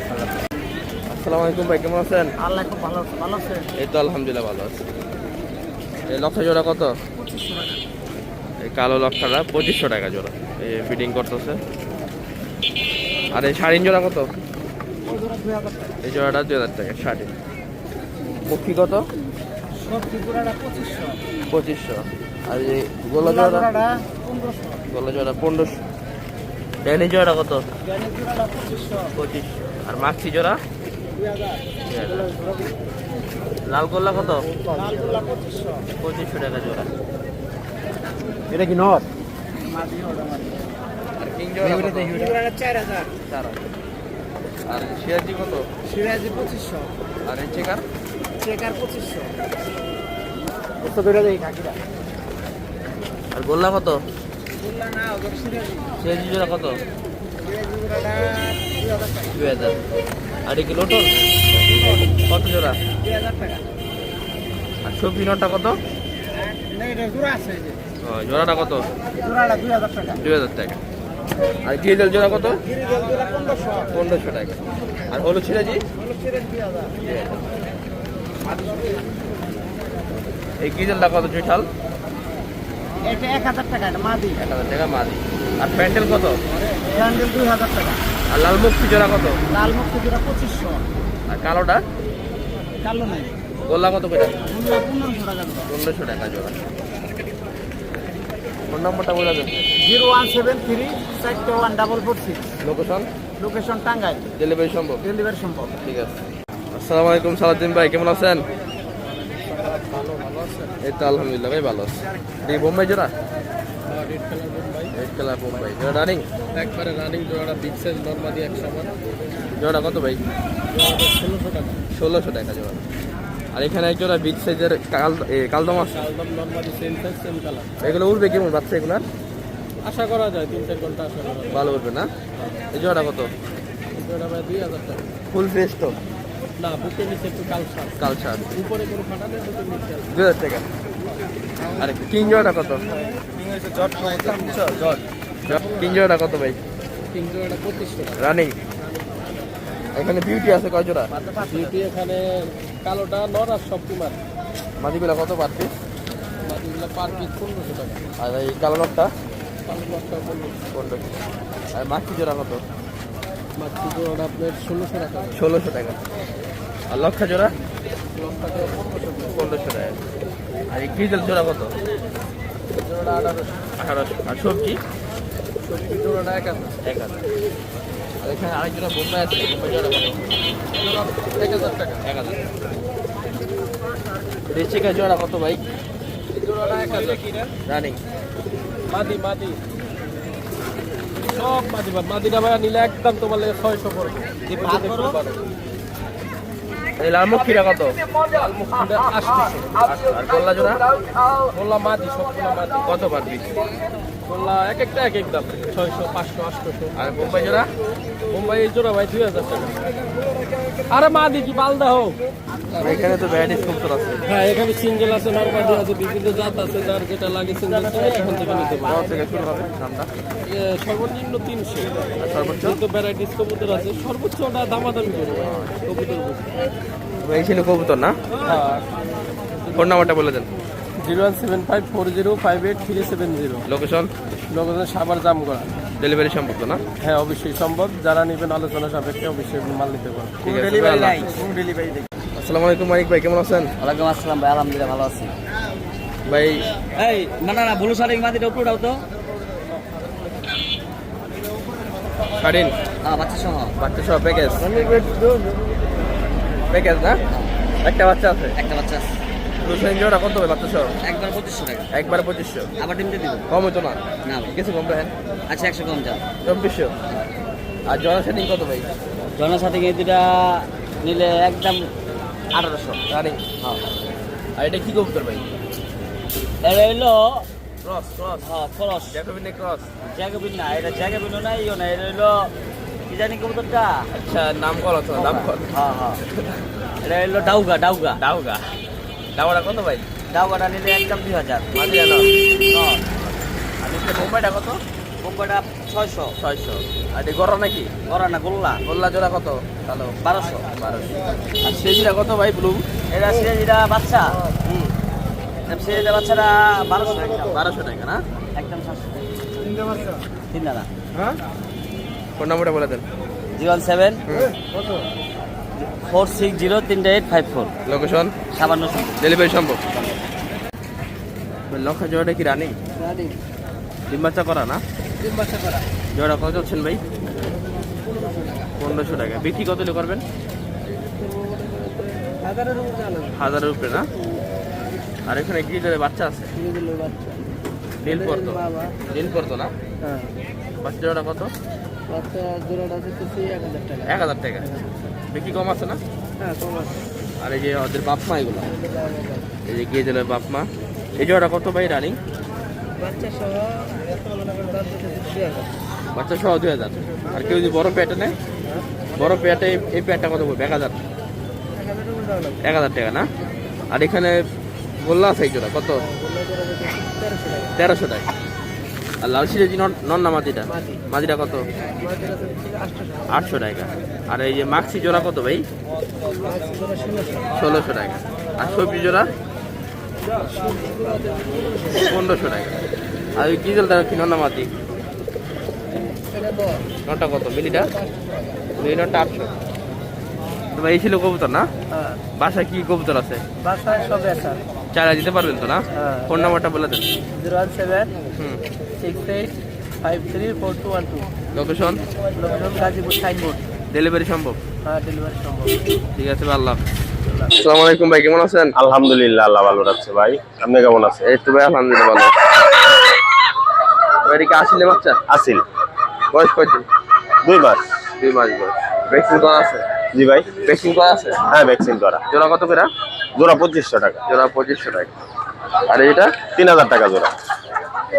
আসসালামু আলাইকুম ভাই, কেমন আছেন? আল্লাহ খুব ভালো ভালো আছে। এই তো আলহামদুলিল্লাহ ভালো আছে। এই লক্ষা জোড়া কত? এই কালো লক্ষাটা 2500 টাকা জোড়া, এই ফিডিং করতেছে। আর এই শাড়িন জোড়া কত? এই জোড়াটা 2000 টাকা শাড়ি। মুখী কত? সবজি জোড়াটা 2500। 2500। আর এই গোলা জোড়া? গোলা জোড়া 1500। ড্যানি জোড়া কত? জোড়াটা 2500। 2500। আর মাছি জোড়া? 2000। লাল গোল্লা কত? লাল জোড়া 2500। 2500 টাকা জোড়া। এটা কি নর? আর কিং জোড়া কত? জোড়াটা 4000। 4000। আর সিরাজি কত? সিরাজি 2500। আর এই চেকার? চেকার 2500। কত করে দেই কাকিরা? আর গোল্লা কত? বললা না ওদের সিরাজি। সিরাজি জোড়া কত? সিরাজি জোড়াটা 2000 টাকা। 2000। আর এই কি লোটন কত জোড়া? 2000 টাকা। আর সবজি নটটা কত? না এটা জোড়া আছে এই যে। জোড়াটা কত? জোড়াটা 2000 টাকা। 2000 টাকা। আর গ্রিজেল জোড়া কত? গিরিজল জোড়া 1500। 1500 টাকা। আর হলুদ সিরাজি? হলো সিরাজি 2000। এই গ্রিজেলটা কত চুইঠাল? এটা 1000 টাকা, এটা মাদি। 1000 টাকা মাদি। আর প্যান্ডেল কত? স্যান্ডেল 2000 টাকা। আর লাল মুক্তি জোড়া কত? লাল মুক্তি জোড়া 2500। আর কালোটা? কালো নাই। গোল্লা কত করে? মূল্য 1500 টাকা জোড়া। 1500 টাকা জোড়া। ফোন নাম্বারটা বলে দেন। 0173 414446। লোকেশন? লোকেশন টাঙ্গাইল। ডেলিভারি সম্ভব? ডেলিভারি সম্ভব। ঠিক আছে। আসসালামু আলাইকুম সালাউদ্দিন ভাই, কেমন আছেন? ভালো আছে। এই তো আলহামদুলিল্লাহ ভাই ভালো আছে। এই বোম্বাই জোড়া? Red colour Bombay. Red colour Bombay জোড়া রানিং? একবারে রানিং জোড়াটা বিগ সাইজ নরমাদি 1 সমান। জোড়া কত ভাই? জোড়াটা 1600 টাকা। 1600 টাকা জোড়া। আর এখানে এক জোড়া বিগ সাইজের কালদম আছে। কালদম নরমাদি সেম সাইজ সেম কালার। এগুলো উঠবে কেমন বাচ্চা এগুলার? আশা করা যায় 3-4 ঘন্টা আশা করা যায়। ভালো উঠবে না? এই জোড়া কত? জোড়া প্রায় 2000 টাকা। ফুল ফ্রেশ তো? না বুকের নিচে একটু কালসার। কালচার উপরে কোনো ফাটা নেই, বুকের নিচে। 2000 টাকা। আর কিং জোড়াটা কত? জট জট কিং জোড়াটা কত ভাই? কিং জোড়াটা 2500 টাকা। রানিং? এখানে বিউটি আছে কয় জোড়া? বিউটি এখানে কালোটা নর আর সব কুমার। মাদিগুলা কত পার পিস? বাকিগুলো পার পিস 1500 টাকা। আর এই কালো নটটা? কালো নরটা 1500। 1500। আর মাছি জোড়া কত? মাছি জোড়াটা আপনার 1600 টাকা। 1600 টাকা। আর লক্ষা জোড়া 1500 টাকা। আর এই গ্রিজেল জোড়া কত? 1800। আর সবজি জোড়াটা 1000। 1000। আর এখানে আরেক জোড়া বোম্বাই আছে, বোম্বাই জোড়া কত? 1000 টাকা। 1000। রেচিকা জোড়া কত ভাই? জোড়াটা 1000। রানিং মাদি সব মাদিটা ভাইয়া নিলে একদম তোমার লাগে 600 পড়বে। এই লাল মুখিরা কত? লালমুখীটা 800। আর গোল্লা জোড়া বললাম মাদি, সবগুলো মাদি। কত পার পিস? বললাম এক একটা এক এক দাম, 600, 500, 800। আর বোম্বাই জোড়া? মুম্বাই এই জোড়া ভাই 2000 টাকা। আরে মাদি কি পালদা হোক। এখানে তো ভ্যারাইটিস কবুতর আছে। হ্যাঁ, এখানে সিঙ্গেল আছে, নরমালি আছে, বিভিন্ন জাত আছে, যার যেটা লাগে সিঙ্গেল এখান থেকে নিতে পারে। কত থেকে শুরু হবে দামটা? সর্বনিম্ন 300। আর সর্বোচ্চ? যত ভ্যারাইটিস কবুতর আছে সর্বোচ্চ ওটা দামাদামি করবে কবুতর বুঝে। এই ছিল কবুতর না? হ্যাঁ, ফোন নাম্বারটা বলে দেন। 01754058370। Location? Location Savar Jamgora. Delivery সম্ভব তো না? হ্যাঁ, অবশ্যই সম্ভব। যারা নেবেন আলোচনা সাপেক্ষে অবশ্যই মাল নিতে পারেন। ঠিক আছে, আল্লাহ হাফেজ। আসসালামু আলাইকুম মানিক ভাই, কেমন আছেন? ওয়ালাইকুম আসসালাম ভাই, আলহামদুলিল্লাহ ভালো আছি। ভাই এই না ভুলু শাড়ি মাদিটা উপরে দাও তো। শাড়িন বাচ্চা সহ। বাচ্চা সব প্যাকেজ না? একটা বাচ্চা আছে। একটা বাচ্চা আছে। দুশো জোড়া কত হবে বাচ্চা সব? একবার 2500 টাকা। একবার 2500। আবার ডিমতে দিব কম হইতো না? না ভাই। কিছু কম রাখেন। আচ্ছা 100 কম যান। 2400। আর জোড়া সেটিং কত ভাই? জনের সাথে এই দুটা নিলে একদম 1800। রানিং। হ্যাঁ, আর এটা কি কবুতর ভাই? এটা হইলো ক্রস খরচ। Jacobin cross. জায়গাবিন না, এটা জায়গাবিন না, ইও না, এটা হইলো কি জানি কবুতরটা। আচ্ছা, নাম কল আছে, নাম কল। হ্যাঁ, এটা হইলো ডাউগা। ডাউগা কত ভাই? ডাউগাটা নিলে একদম 2000। মাঝে জানো? আর এটা বোম্বাইটা কত? বোম্বাইটা 600। 600। আর এটা গড়া নাকি? ওরা না গোল্লা গোল্লা জোড়া কত? কালো 1200। 1200। আর সেজিটা কত ভাই ব্লু? এটা সিরাজিটা বাচ্চা। সিরাজিটা বাচ্চাটা 1200 একদম। 1200 টাকা না? একদম 700। তিন দানা। হ্যাঁ, ফোন নাম্বারটা বলে দেন। 07 4603854। লোকেশন? সাবান্ন। ডেলিভারি সম্ভব? লক্ষা জোড়াটা কি রানিং? ডিম বাচ্চা করা না? জোড়া কত হচ্ছেন ভাই? 1500 টাকা। বিক্রি কত হলে করবেন? 1000-এর উপরে না? আর এখানে কি বাচ্চা আছে? নীল পড়তো না? বাচ্চা জোড়া কত? 1000 টাকা। বিক্রি কম আছে না? আর এই যে ওদের বাপ মা, এগুলো এই যে গিয়ে দিল বাপ মা, এই জোড়া কত ভাই রানিং? বাচ্চা সহ 2000। আর কেউ যদি বড় প্যাটে নেয়, বড় প্যাটে এই প্যাটটা কত পড়বে? 1000 টাকা না? আর এখানে গোল্লা আছে এই জোড়া কত? 1300 টাকা। আর লাল সিরাজি নন্না মাদিটা কত? 800 টাকা। আর এই যে মাক্সি জোড়া কত ভাই? 1600 টাকা। আর সবজি জোড়া 1500 টাকা। আর ওই ডিজেল তারা কি নন্না মাদি নটা কত? মিলিটা 800। তো ভাই এই ছিল কবুতর না? বাসায় কি কবুতর আছে? বাসায় সব আছে। চারা দিতে পারবেন তো না? ফোন নাম্বারটা বলে দেন। 01763534212। লোকেশন? গাজীপুর সাইনবোর্ড। ডেলিভারি সম্ভব? হ্যাঁ, ডেলিভারি সম্ভব। ঠিক আছে ভাই, আল্লাহ। আসসালামু আলাইকুম ভাই, কেমন আছেন? আলহামদুলিল্লাহ, আল্লাহ ভালো রাখছে ভাই। আপনি কেমন আছেন? এই তো ভাই আলহামদুলিল্লাহ ভালো। ভাই কি আসলে বাচ্চা? আসিল। বয়স কয়দিন? 2 মাস। 2 মাস বয়স। ভ্যাকসিন করা আছে? জি ভাই। ভ্যাকসিন করা আছে? হ্যাঁ, ভ্যাকসিন করা। জোড়া কত করে? জোড়া 2500 টাকা। জোড়া 2500 টাকা। আর এটা 3000 টাকা জোড়া।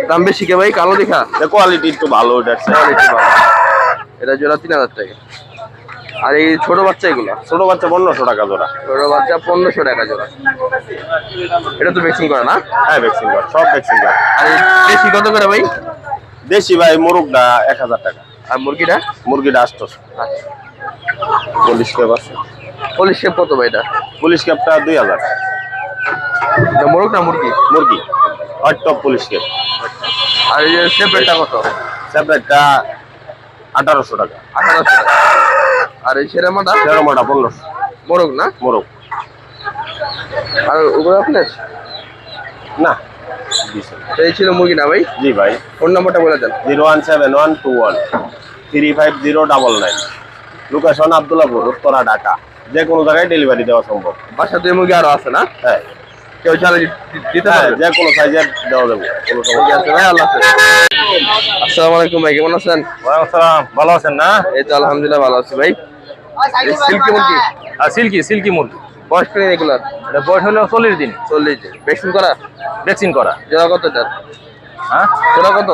দাম বেশি কে ভাই? কালো দেখা? কোয়ালিটি একটু ভালো উঠেছে। কোয়ালিটি ভালো। এটা জোড়া 3000 টাকা। আর এই ছোট বাচ্চা এগুলো? ছোট বাচ্চা 1500 টাকা জোড়া। ছোট বাচ্চা 1500 টাকা জোড়া। এটা তো ভ্যাকসিন করা না? হ্যাঁ, ভ্যাকসিন করা, সব ভ্যাকসিন করা। আর এই দেশি কত করে ভাই? দেশি ভাই মোরগটা 1000 টাকা। আর মুরগিটা? মুরগিটা 800। আচ্ছা। পুলিশ ক্যাপ আছে। পুলিশ শেপ কত ভাই এটা? পুলিশ ক্যাপটা 2000। এটা মোরগ না মুরগি? মুরগি হট টপ পুলিশ ক্যাপ। আর এই যে সেপারেটটা কত? সেপারেটটা 1800 টাকা। 1800 টাকা। আর এই সেরামাটা? 13 1500। মোরগ না? মোরগ আর ওগুলো আপনার? না। এই ছিল মুরগি না ভাই? জি ভাই। ফোন নাম্বারটা বলে দেন। 01712135099। লোকেশন আব্দুল্লাহপুর, উত্তরা, ঢাকা। যে কোনো জায়গায় ডেলিভারি দেওয়া সম্ভব। বাসাতে মুরগি আরো আছে না? হ্যাঁ, কেউ চাইলে দিতে হ্যাঁ, পারবে? যে কোনো সাইজের দেওয়া যাবে, কোনো ঠিক সমস্যা আছে ভাই, আল্লাহ হাফেজ। আসসালামু আলাইকুম ভাই, কেমন আছেন? ওয়ালাইকুম আসসালাম। ভালো আছেন না? এই তো আলহামদুলিল্লাহ ভালো আছি ভাই। সিল্কি মুরগি আর সিল্কি মুরগি, বয়স করে রেগুলার? এটা বয়স হলো 40 দিন। 40 দিন। ভ্যাকসিন করা? ভ্যাকসিন করা। জোড়া কত এটার? হ্যাঁ, জোড়া কত?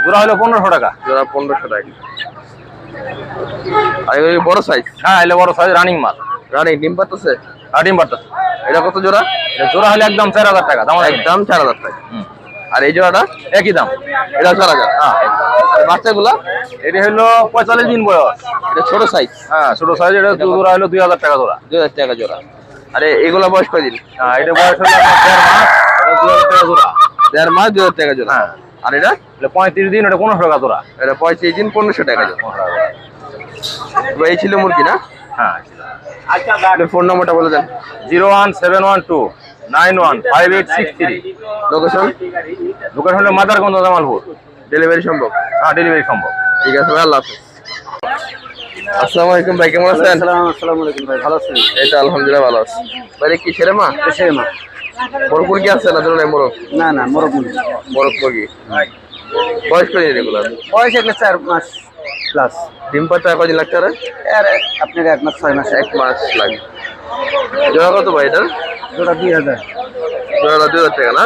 জোড়া হলো 1500 টাকা। জোড়া 1500 টাকা। আর এগুলো কি বড় সাইজ? হ্যাঁ, এলে বড় সাইজ রানিং মাল। রানিং ডিম পারতেছে? আর ডিম বাড়তেছে। এটা কত জোড়া? এটা জোড়া হলে একদম 4000 টাকা দাম। একদম 4000 টাকা। হুম। আর এই জোড়াটা? একই দাম। এটা 4000। হ্যাঁ, আর বাচ্চাগুলা? এটা হলো 45 দিন বয়স। এটা ছোট সাইজ? হ্যাঁ, ছোট সাইজ। এটা জোড়া হলো 2000 টাকা জোড়া। 2000 টাকা জোড়া। আরে এগুলা বয়স কয়দিন? হ্যাঁ, এটা বয়স হলো আপনার 1.5 মাস। এটা 2000 টাকা জোড়া। 1.5 মাস 2000 টাকা জোড়া। হ্যাঁ। আর এটা? এটা 35 দিন, এটা 1500 টাকা জোড়া। এটা 35 দিন 1500 টাকা জোড়া। 1500 টাকা। তো এই ছিল মুরগি না? হ্যাঁ। আপনার ফোন নাম্বারটা বলে দেন। 01712915863। লোকেশন? দোকান হলো মাদারগঞ্জ, জামালপুর। ডেলিভারি সম্ভব? হ্যাঁ, ডেলিভারি সম্ভব। ঠিক আছে ভাই, আল্লাহ হাফেজ। আসসালামু আলাইকুম ভাই, কেমন আছেন? আসসালামু আলাইকুম ভাই, ভালো আছেন? এই তো আলহামদুলিল্লাহ ভালো আছি ভাই। কি ছেলে মা? ছেলে মা। মোরগ মুরগি আছে না? ধরুন মোরগ। না না, মোরগ মুরগি। মোরগ মুরগি বয়স করে রেগুলার? বয়স একটা 4 মাস প্লাস। ডিম পাতা কদিন লাগতে পারে? আর আপনার 1 মাস 6 মাস। 1 মাস লাগে। জোড়া কত ভাই এটা? জোড়া 2000। জোড়া 2000 টাকা না?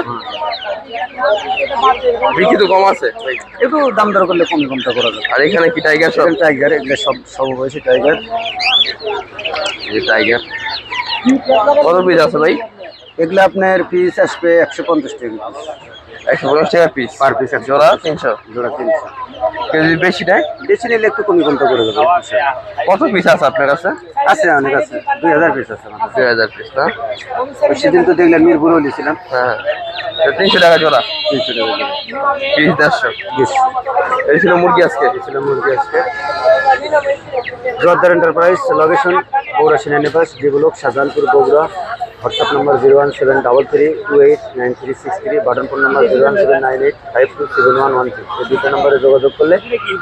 বিক্রি তো কম আছে ভাই। একটু দাম দর করলে কমটা করা যাবে। আর এখানে কি টাইগার সব? টাইগার, এগুলো সব বয়সী টাইগার। এই টাইগার কত পিস আছে ভাই? এগুলো আপনার পিস আসবে 150 টাকা। 150 টাকা পিস পার পিস। জোড়া 300? জোড়া 300। কেজি বেশি নেয়? বেশি নিলে একটু কমটা করে দেবে। কত পিস আছে আপনার কাছে? আছে, অনেক আছে। 2000 পিস আছে আমাদের। 2000 পিস না? সেদিন তো দেখলেন মিরপুরে নিয়েছিলাম। হ্যাঁ, 300 টাকা জোড়া। 300 টাকা। পিস 150। এই ছিল মুরগি আজকে। মুরগি আজকে জোরদার এন্টারপ্রাইজ, লোকেশন বগুড়া সেনানিবাস, যেগুলো শাহজাহানপুর, বগুড়া। হোয়াটসঅ্যাপ নম্বর 01733289363। বাটন ফোন নম্বর 01798527113। এই দুটো নম্বরে যোগাযোগ করলে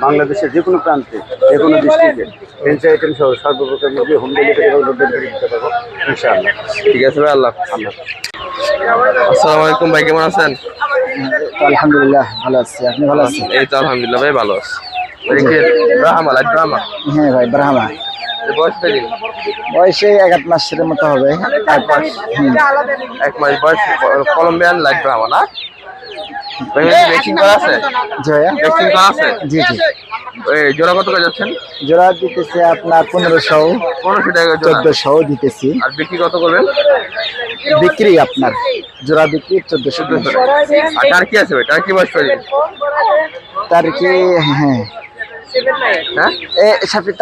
বাংলাদেশের যে কোনো প্রান্তে, যে কোনো ডিস্ট্রিক্টে ফ্রেঞ্চি আইটেম সহ সর্বপ্রকার মুরগি হোম ডেলিভারি এবং ডোর ডেলিভারি দিতে পারবো ইনশাআল্লাহ। ঠিক আছে ভাই, আল্লাহ হাফেজ। আসসালামু আলাইকুম ভাই, কেমন আছেন? আলহামদুলিল্লাহ ভালো আছি, আপনি ভালো আছেন? এই তো আলহামদুলিল্লাহ ভাই, ভালো আছি। ব্রাহ্মা লাইট ব্রাহ্মা হ্যাঁ ভাই, ব্রাহ্মা। বয়স কয়দিন? বয়সে 1 মাসের মতো হবে। 1 মাস। 1 মাস বয়স। কলম্বিয়ান লাইট ব্রাহ্মা না? ভ্যাকসিন করা আছে? জি ভাইয়া। ভ্যাকসিন করা আছে? জি জি। ওই জোড়া কত করে যাচ্ছেন? জোড়া দিতেছে আপনার 1500, 1500 টাকা জোড়া। 1400 দিতেছি। আর বিক্রি কত করবেন? বিক্রি আপনার জোড়া বিক্রি 1400 টাকা। আর টার্কি আছে ভাই? টার্কি বয়স কয়দিন? তারিখে হ্যাঁ হ্যাঁ,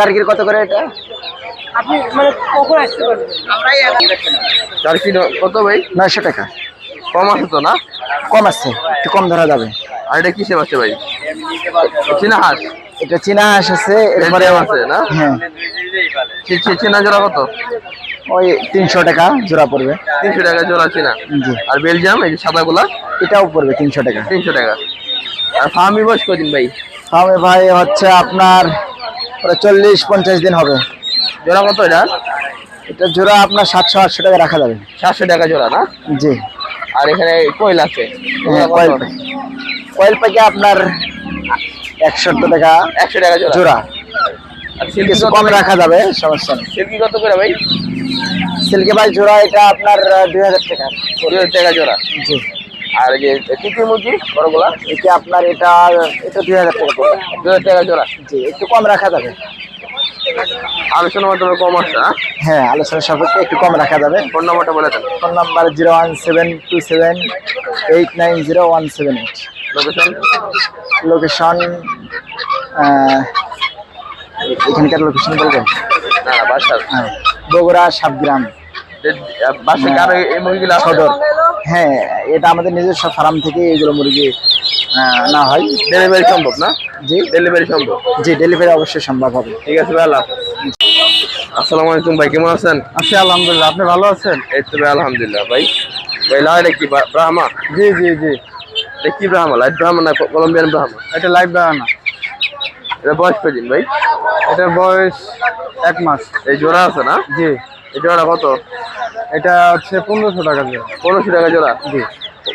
তারিখের কত করে এটা? আপনি মানে কখন আসতে পারবেন? টার্কি কত ভাই? 900 টাকা। কম আছে তো না? কম আছে, একটু কম ধরা যাবে। আর এটা কিসে আছে ভাই? চীনা হাঁস? এটা চীনা হাঁস আছে, এরপরে বেলজিয়াম আছে না? হ্যাঁ, চীনা জোড়া কত? ওই 300 টাকা জোড়া পড়বে। 300 টাকা জোড়া চীনা। জি। আর বেলজিয়াম এই যে সাদাগুলা? এটাও পড়বে 300 টাকা। 300 টাকা। আর ফার্মি বয়স কদিন ভাই? হবে ভাই হচ্ছে আপনার 40-50 দিন হবে। জোড়া কত এটা? এটা জোড়া আপনার 700-800 টাকা রাখা যাবে। 700 টাকা জোড়া না? জি। আর এখানে কোয়েল আছে? হ্যাঁ, কয়েল পাখি আপনার 170 টাকা 100 টাকা জোড়া। জোড়া। আর সিল্কি কিছু কত কম ভাই? রাখা যাবে, সমস্যা নেই। সিল্কি কত করে ভাই? সিল্কি ভাই জোড়া এটা আপনার 2000 টাকা। 2000 টাকা জোড়া। জি। আর এই যে তিতি মুরগি বড়গুলা? এটা আপনার এটা 2000 টাকা পড়বে। 2000 টাকা জোড়া। জি, একটু কম রাখা যাবে। আলোচনার মাধ্যমে কম আছে? হ্যাঁ, আলোচনা সাপেক্ষে একটু কম রাখা যাবে। ফোন নাম্বারটা বলে দেন। Phone number 01727890178। লোকেশন? লোকেশন এখানকার লোকেশন বলবেন? না না, বাসার। হ্যাঁ, বগুড়া সাবগ্রাম বাসা কার এই মুরগিগুলো আছে? সদর। হ্যাঁ, এটা আমাদের নিজস্ব ফার্ম থেকে এগুলো মুরগি না হয়। ডেলিভারি সম্ভব না? জি। ডেলিভারি সম্ভব? জি, ডেলিভারি অবশ্যই সম্ভব হবে। ঠিক আছে ভাই, আল্লাহ হাফেজ। আসসালামু আলাইকুম ভাই, কেমন আছেন? আছি আলহামদুলিল্লাহ, আপনি ভালো আছেন? এই তো ভাই আলহামদুলিল্লাহ। ভাই ভাই লাইট কি ব্রাহ্মা? জি জি জি, এটা কি ব্রাহ্মা? লাইট ব্রাহ্মা না কলম্বিয়ান ব্রাহ্মা? এটা লাইভ বানানা। এটা বয়স কদিন ভাই? এটার বয়স 1 মাস। এই জোড়া আছে না? জি, এই জোড়া কত? এটা হচ্ছে 1500 টাকা জোড়া। 1500 টাকা জোড়া। জি,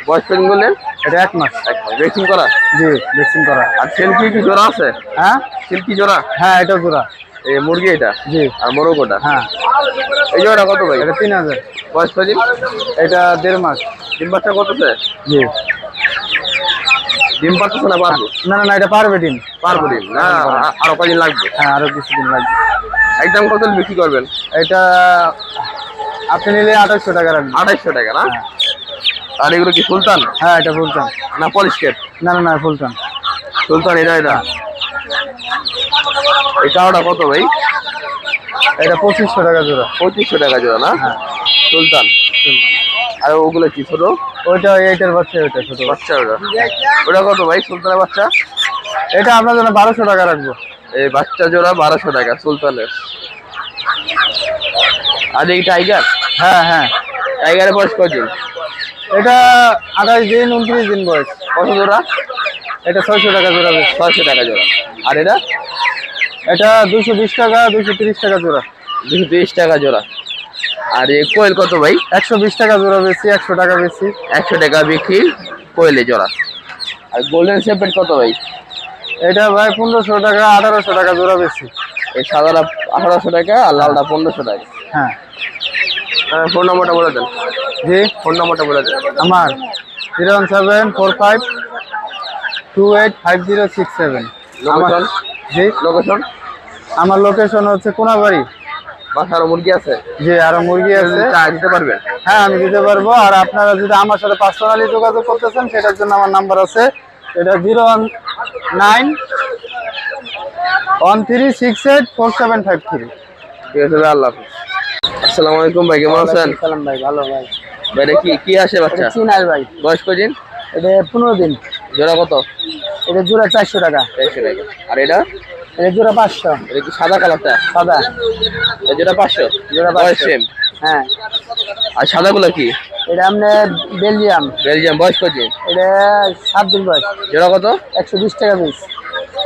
বয়স কদিন বললেন? এটা 1 মাস। ভ্যাকসিন করা? জি, ভ্যাকসিন করা। আর সিল্কি কি জোড়া আছে? হ্যাঁ সিল্কি জোড়া? হ্যাঁ, এটা জোড়া। এই মুরগি এটা? জি। আর মোরগটা? হ্যাঁ, এই জোড়া কত ভাই? এটা 3000। বয়স কদিন? এটা 1.5 মাস। ডিম বাচ্চা করতেছে? জি। ডিম পারতেছে না পারবো? না না না, এটা পারবে ডিম। পারবো ডিম না? আরো কদিন লাগবে? হ্যাঁ, আরো কিছুদিন লাগবে। একদম কত বিক্রি করবেন? এটা আপনি নিলে 2800 টাকা রাখবেন। 2800 টাকা না? আর এগুলো কি সুলতান হ্যাঁ, এটা ফুলটান। না পলিশ কেট? না না না, ফুলটান। সুলতান এটা এটা। এই কালোটা কত ভাই? এটা 2500 টাকা জোড়া। 2500 টাকা জোড়া না? সুলতান। আর ওগুলো কি ছোট? ওইটা এইটার বাচ্চা, ওইটা ছোট বাচ্চা ওটা? ওটা কত ভাই সুলতানের বাচ্চা? এটা আপনার জন্য 1200 টাকা রাখবো। এই বাচ্চা জোড়া 1200 টাকা সুলতানের। আর এই টাইগার? হ্যাঁ হ্যাঁ, টাইগারের বয়স কদিন? এটা 28 দিন 29 দিন বয়স। কত জোড়া? এটা 600 টাকা জোড়া বেশ। 600 টাকা জোড়া। আর এটা? এটা 220 টাকা 230 টাকা জোড়া। 230 টাকা জোড়া। আর এই কোয়েল কত ভাই? 120 টাকা জোড়া বেশি, 100 টাকা বেশি। 100 টাকা বিক্রি কোয়েলে জোড়া। আর গোল্ডেন শেপেড কত ভাই? এটা ভাই 1500 টাকা 1800 টাকা জোড়া বেশি। এই সাদাটা 1800 টাকা আর লালটা 1500 টাকা। হ্যাঁ। ফোন নম্বরটা বলে দেন। জি, ফোন নম্বরটা বলে দেন। আমার 01745 285067। লোকেশন? জি, লোকেশন? আমার লোকেশন হচ্ছে কোনাবাড়ি। বাসার মুরগি আছে? জি, আরো মুরগি আছে। চা দিতে পারবেন? হ্যাঁ, আমি দিতে পারবো। আর আপনারা যদি আমার সাথে পার্সোনালি যোগাযোগ করতেছেন, সেটার জন্য আমার নাম্বার আছে, এটা 01913684753। ঠিক আছে ভাই, আল্লাহ হাফেজ। আসসালামু আলাইকুম ভাই, কেমন আছেন? সালাম ভাই, ভালো ভাই। ভাই এটা কি আসে বাচ্চা? চিনার ভাই, বয়স কদিন? এটা 15 দিন। জোড়া কত? এটা জোড়া 400 টাকা। 400 টাকা। আর এটা? এটা জোড়া 500। এটা কি সাদা কালারটা? সাদা। এটা জোড়া 500? জোড়া বয়স 500। সেম? হ্যাঁ। আর সাদাগুলো কি? এটা আপনি বেলজিয়াম। বেলজিয়াম। বয়স কদিন? এটা 7 দিন বয়স। জোড়া কত? 120 টাকা পিস।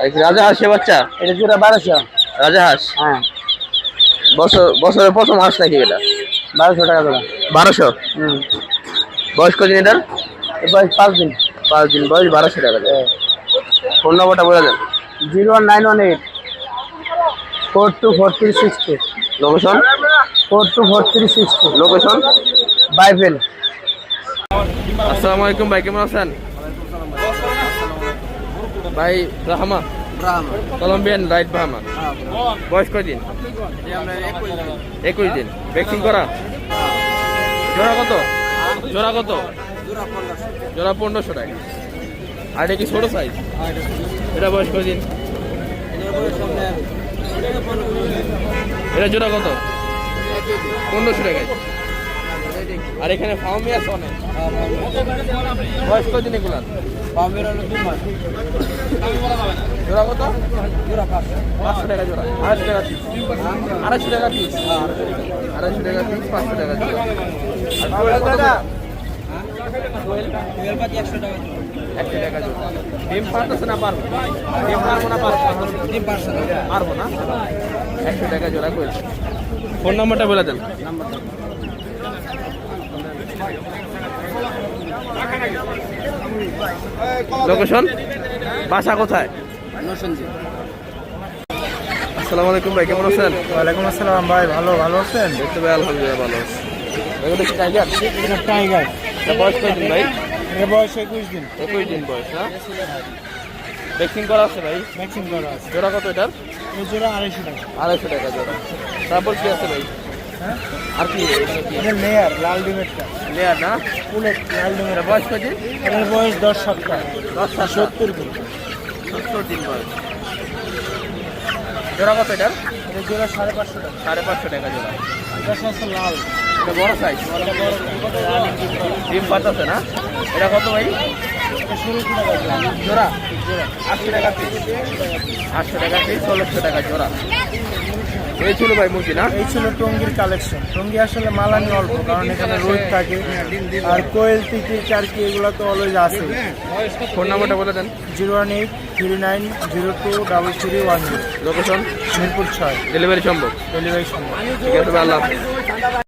আর কি রাজা হাঁস বাচ্চা? এটা জোড়া 1200। রাজা হাঁস? হ্যাঁ, বছরের প্রথম হাঁস নাকি এটা? 1200 টাকা জোড়া। 1200? বয়স কদিন এটার? এর বয়স 5 দিন। 5 দিন বয়স, 1200 টাকা দেয়। ফোন নম্বরটা বলে দেন। 01918 424360। লোকেশন? 424360। লোকেশন? বাইবেল। আসসালামু আলাইকুম ভাই, কেমন আছেন? ভাই ব্রাহ্মা? Colombian light Brahma. বয়স কদিন? 21 দিন। ভ্যাকসিন করা? জোড়া কত? জোড়া কত? জোড়া 1500 টাকা। আর এটা কি ছোট সাইজ? এটা বয়স কদিন? এটা জোড়া কত? 1500 টাকা। আর এখানে ফার্মি আছে অনেক। বয়স কদিন এগুলা? জোড়া কত? জোড়া 500 টাকা জোড়া। 250 টাকা পিস। 250 টাকা পিস। 250 টাকা পিস, 500 টাকা জোড়া। আর কোয়েল কত? কোয়েল 100 টাকা জোড়া। ডিম পারতেছে না? পারবো। ডিম পারবো না? পারবো। ডিম পারবো না? 100 টাকা জোড়া কোয়েল। ফোন নাম্বারটা বলে দেন। লোকেশন? বাসা কোথায়? আসসালামু আলাইকুম ভাই, কেমন আছেন? ওয়ালাইকুম আসসালাম ভাই, ভালো আছেন? দেখতে ভাই আলহামদুলিল্লাহ ভালো আছি। এগুলো কি টাইগার? টাইগার। এটা বয়স কয়দিন ভাই? এর বয়স 21 দিন। 21 দিন বয়স না? ভ্যাকসিন করা আছে ভাই? ভ্যাকসিন করা আছে। জোড়া কত এটার? এই জোড়া 250 টাকা। 250 টাকা জোড়া। তারপর কি আছে ভাই? হ্যাঁ, আর কি? এগুলো কি? এটা লেয়ার লাল ডিমেরটা। লেয়ার না? পুলেট লাল ডিমের। এটা বয়স কয়দিন? এর বয়স 10 সপ্তাহ। 70 দিন। 70 দিন বয়স। জোড়া কত এটার? এটা জোড়া 550 টাকা। 550 টাকা জোড়া। এটা আছে লাল। এটা বড় সাইজ। ডিম পাতাছে না? এটা কত ভাই? এটা 1600 টাকা জোড়া? 800 টাকা পিস। 800 টাকা পিস, 1600 টাকা জোড়া। এই ছিল ভাই মুরগি না? এই ছিল টঙ্গির কালেকশন। টঙ্গি আসলে মালানি অল্প, কারণ এখানে রোদ থাকে, আর কোয়েল তিতি চারকি এগুলো তো অলওয়েজ আছে। ফোন নাম্বারটা বলে দেন। 01839023310। লোকেশন মিরপুর 6। ডেলিভারি সম্ভব? ডেলিভারি সম্ভব। ঠিক আছে ভাই, আল্লাহ হাফেজ।